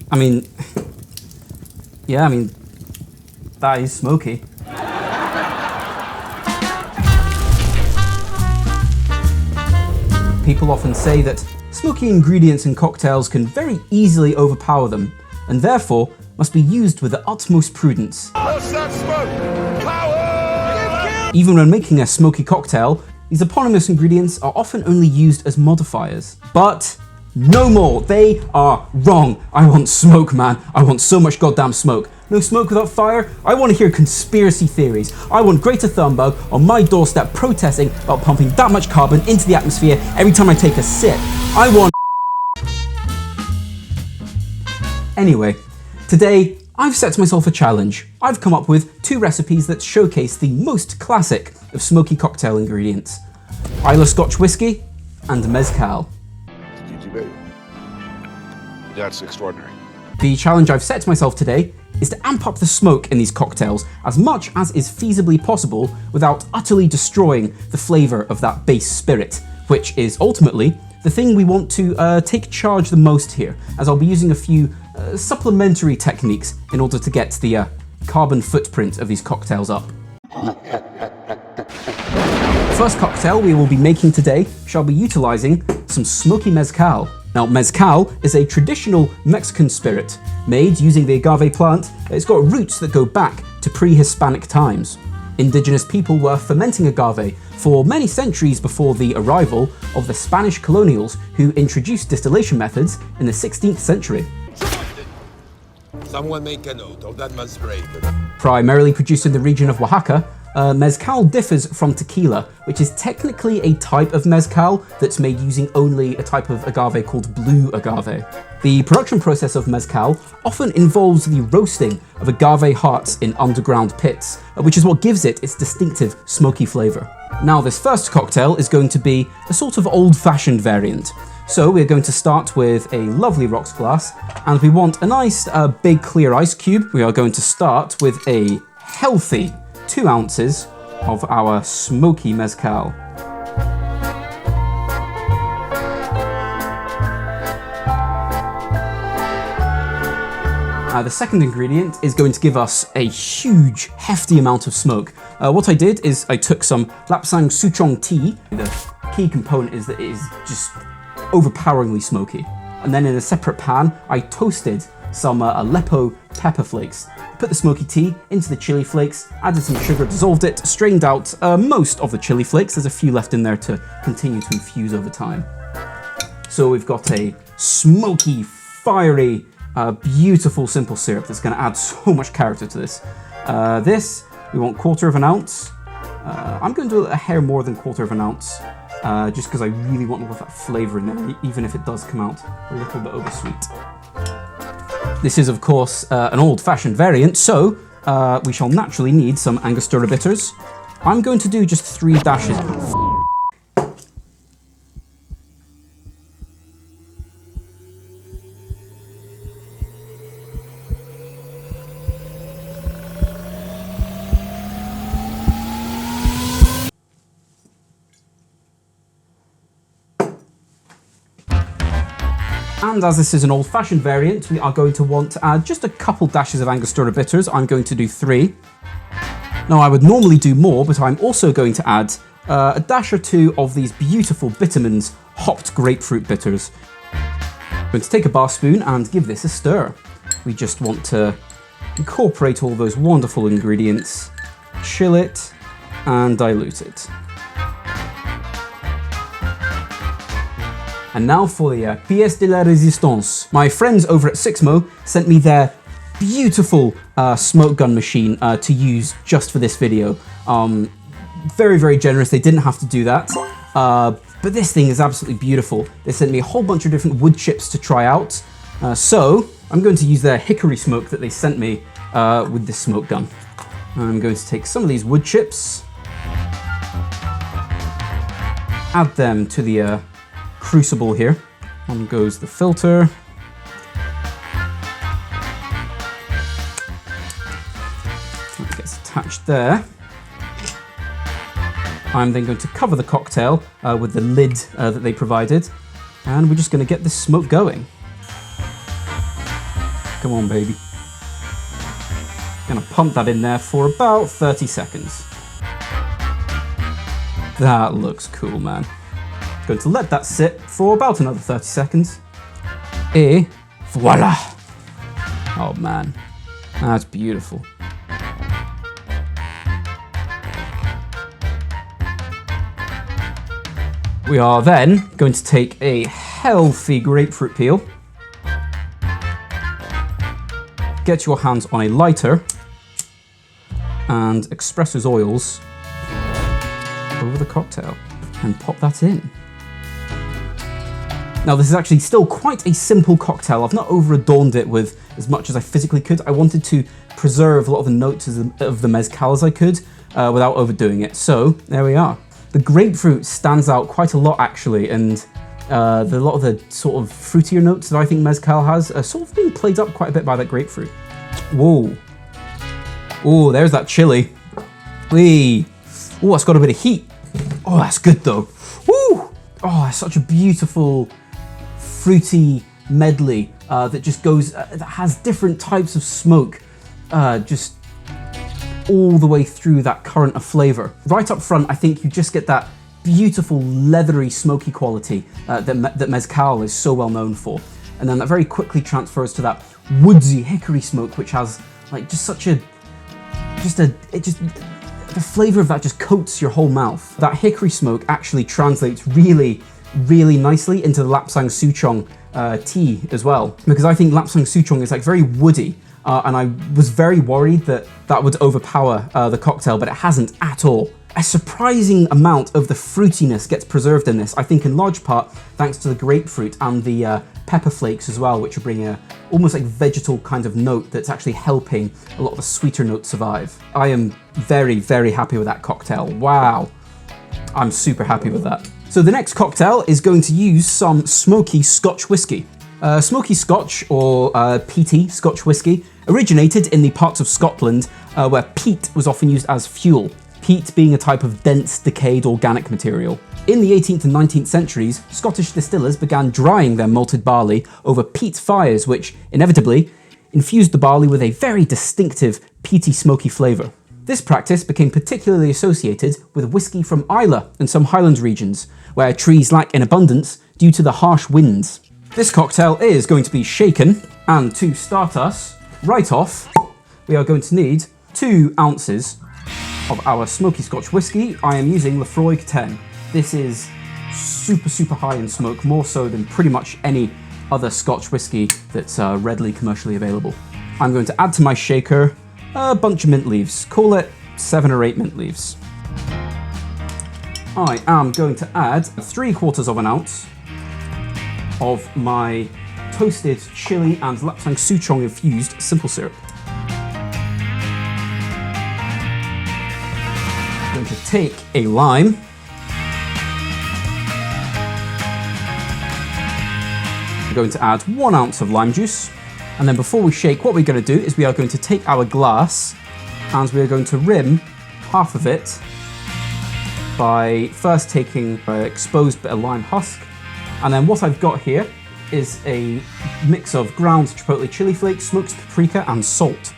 I mean, yeah, I mean, that is smoky. People often say that smoky ingredients in cocktails can very easily overpower them, and therefore must be used with the utmost prudence. What's that smoke? Power! Even when making a smoky cocktail, these eponymous ingredients are often only used as modifiers. But no more, they are wrong. I want smoke, man. I want so much goddamn smoke. No smoke without fire? I want to hear conspiracy theories. I want Greta Thunberg on my doorstep protesting about pumping that much carbon into the atmosphere every time I take a sip. I want... Anyway, today I've set myself a challenge. I've come up with 2 recipes that showcase the most classic of smoky cocktail ingredients. Islay Scotch whiskey and Mezcal. That's extraordinary. The challenge I've set myself today is to amp up the smoke in these cocktails as much as is feasibly possible without utterly destroying the flavour of that base spirit, which is ultimately the thing we want to take charge the most here, as I'll be using a few supplementary techniques in order to get the carbon footprint of these cocktails up. The first cocktail we will be making today shall be utilising some smoky mezcal. Now, mezcal is a traditional Mexican spirit made using the agave plant. It's got roots that go back to pre-Hispanic times. Indigenous people were fermenting agave for many centuries before the arrival of the Spanish colonials who introduced distillation methods in the 16th century. Someone make a note of that man's grave. Primarily produced in the region of Oaxaca, mezcal differs from tequila, which is technically a type of mezcal that's made using only a type of agave called blue agave. The production process of mezcal often involves the roasting of agave hearts in underground pits, which is what gives it its distinctive smoky flavour. Now, this first cocktail is going to be a sort of old-fashioned variant. So we're going to start with a lovely rocks glass, and we want a nice big clear ice cube. We are going to start with a healthy 2 ounces of our smoky mezcal. The second ingredient is going to give us a huge, hefty amount of smoke. What I did is I took some lapsang souchong tea. The key component is that it is just overpoweringly smoky. And then in a separate pan, I toasted some Aleppo pepper flakes. Put the smoky tea into the chili flakes, added some sugar, dissolved it, strained out most of the chili flakes. There's a few left in there to continue to infuse over time. So we've got a smoky, fiery, beautiful simple syrup that's going to add so much character to this. This, we want 1/4 of an ounce. I'm going to do a hair more than 1/4 of an ounce, just because I really want to have that flavour in there, even if it does come out a little bit oversweet. This is, of course, an old-fashioned variant, so we shall naturally need some Angostura bitters. I'm going to do just 3 dashes. And as this is an old-fashioned variant, we are going to want to add just a couple dashes of Angostura bitters. I'm going to do 3. Now, I would normally do more, but I'm also going to add a dash or 2 of these beautiful Bittermans hopped grapefruit bitters. I'm going to take a bar spoon and give this a stir. We just want to incorporate all those wonderful ingredients, chill it, and dilute it. And now for the pièce de la résistance. My friends over at Ciksmo sent me their beautiful smoke gun machine to use just for this video. Very, very generous. They didn't have to do that. But this thing is absolutely beautiful. They sent me a whole bunch of different wood chips to try out. So I'm going to use their hickory smoke that they sent me with this smoke gun. I'm going to take some of these wood chips, add them to the crucible here. On goes the filter. That gets attached there. I'm then going to cover the cocktail with the lid that they provided, and we're just going to get this smoke going. Come on, baby. Gonna pump that in there for about 30 seconds. That looks cool, man. Going to let that sit for about another 30 seconds. Et voila! Oh man, that's beautiful. We are then going to take a healthy grapefruit peel, get your hands on a lighter, and espresso's oils over the cocktail, and pop that in. Now this is actually still quite a simple cocktail. I've not over-adorned it with as much as I physically could. I wanted to preserve a lot of the notes of the mezcal as I could without overdoing it. So there we are. The grapefruit stands out quite a lot actually, and a lot of the sort of fruitier notes that I think mezcal has are sort of being played up quite a bit by that grapefruit. Whoa. Oh, there's that chili. Whee. Oh, it's got a bit of heat. Oh, that's good though. Woo. Oh, it's such a beautiful fruity medley that just goes, that has different types of smoke, just all the way through that current of flavour. Right up front, I think you just get that beautiful leathery smoky quality that mezcal is so well known for. And then that very quickly transfers to that woodsy hickory smoke, which has like just such a, the flavour of that just coats your whole mouth. That hickory smoke actually translates really, really nicely into the lapsang souchong tea as well, because I think lapsang souchong is like very woody, and I was very worried that that would overpower the cocktail, but it hasn't at all. A surprising amount of the fruitiness gets preserved in this, I think in large part thanks to the grapefruit and the pepper flakes as well, which are bringing a almost like vegetal kind of note that's actually helping a lot of the sweeter notes survive. I am very, very happy with that cocktail. Wow, I'm super happy with that. So the next cocktail is going to use some smoky Scotch whisky. Smoky Scotch, or peaty Scotch whisky, originated in the parts of Scotland where peat was often used as fuel. Peat being a type of dense, decayed organic material. In the 18th and 19th centuries, Scottish distillers began drying their malted barley over peat fires, which inevitably infused the barley with a very distinctive peaty smoky flavour. This practice became particularly associated with whisky from Islay and some Highlands regions, where trees lack in abundance due to the harsh winds. This cocktail is going to be shaken, and to start us right off, we are going to need 2 ounces of our smoky Scotch whisky. I am using Laphroaig 10. This is super, super high in smoke, more so than pretty much any other Scotch whisky that's readily commercially available. I'm going to add to my shaker a bunch of mint leaves. Call it 7 or 8 mint leaves. I am going to add 3/4 of an ounce of my toasted chili and lapsang souchong infused simple syrup. I'm going to take a lime, I'm going to add 1 ounce of lime juice, and then before we shake, what we're going to do is we are going to take our glass and we are going to rim half of it by first taking an exposed bit of lime husk, and then what I've got here is a mix of ground chipotle chili flakes, smoked paprika and salt.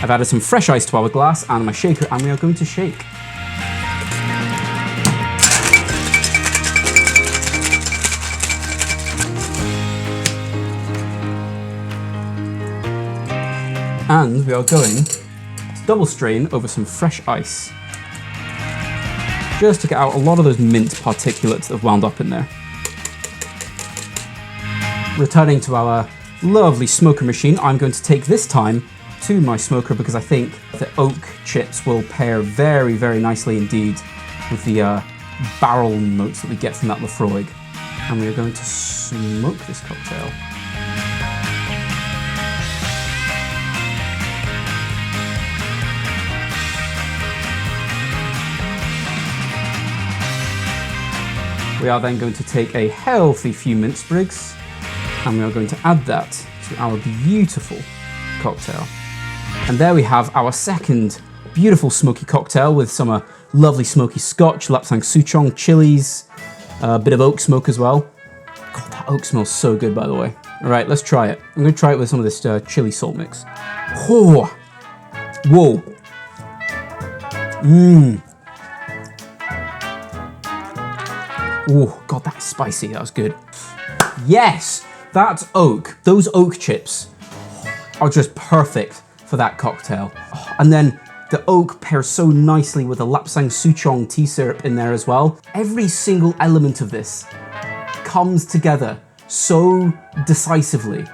I've added some fresh ice to our glass and my shaker, and we are going to shake. And we are going to double strain over some fresh ice, just to get out a lot of those mint particulates that have wound up in there. Returning to our lovely smoker machine, I'm going to take this time to my smoker because I think the oak chips will pair very, very nicely indeed with the barrel notes that we get from that Laphroaig. And we are going to smoke this cocktail. We are then going to take a healthy few mint sprigs and we are going to add that to our beautiful cocktail. And there we have our second beautiful smoky cocktail with some lovely smoky Scotch, lapsang souchong, chilies, a bit of oak smoke as well. God, that oak smells so good, by the way. All right, let's try it. I'm gonna try it with some of this chili salt mix. Oh, whoa. Mmm. Oh, God, that's spicy. That was good. Yes, that oak, those oak chips are just perfect for that cocktail. Oh, and then the oak pairs so nicely with the lapsang souchong tea syrup in there as well. Every single element of this comes together so decisively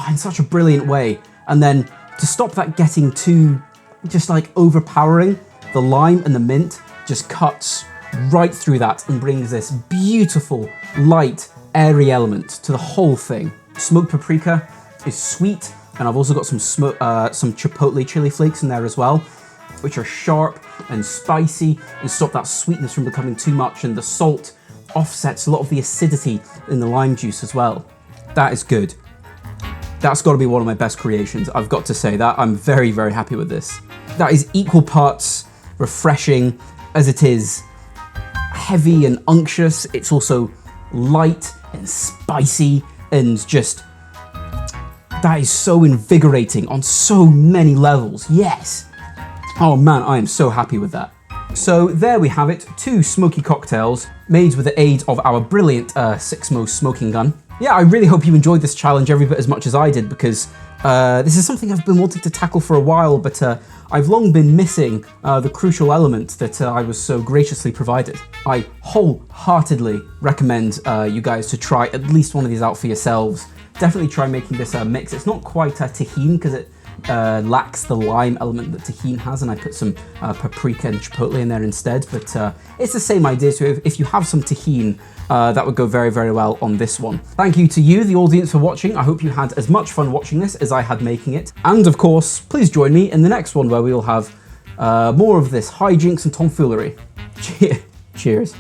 in such a brilliant way. And then to stop that getting too just like overpowering, the lime and the mint just cuts right through that and brings this beautiful, light, airy element to the whole thing. Smoked paprika is sweet, and I've also got some chipotle chili flakes in there as well, which are sharp and spicy and stop that sweetness from becoming too much, and the salt offsets a lot of the acidity in the lime juice as well. That is good. That's got to be one of my best creations, I've got to say that. I'm very, very happy with this. That is equal parts refreshing as it is heavy and unctuous. It's also light and spicy and just, that is so invigorating on so many levels. Yes. Oh man, I am so happy with that. So there we have it, 2 smoky cocktails made with the aid of our brilliant Ciksmo smoking gun. Yeah, I really hope you enjoyed this challenge every bit as much as I did, because this is something I've been wanting to tackle for a while, but I've long been missing the crucial element that I was so graciously provided. I wholeheartedly recommend you guys to try at least one of these out for yourselves. Definitely try making this mix. It's not quite a tahini because it lacks the lime element that tahini has, and I put some paprika and chipotle in there instead, but it's the same idea. So if you have some tahini, that would go very, very well on this one. Thank you to you, the audience, for watching. I hope you had as much fun watching this as I had making it. And of course, please join me in the next one where we will have more of this hijinks and tomfoolery. Cheers.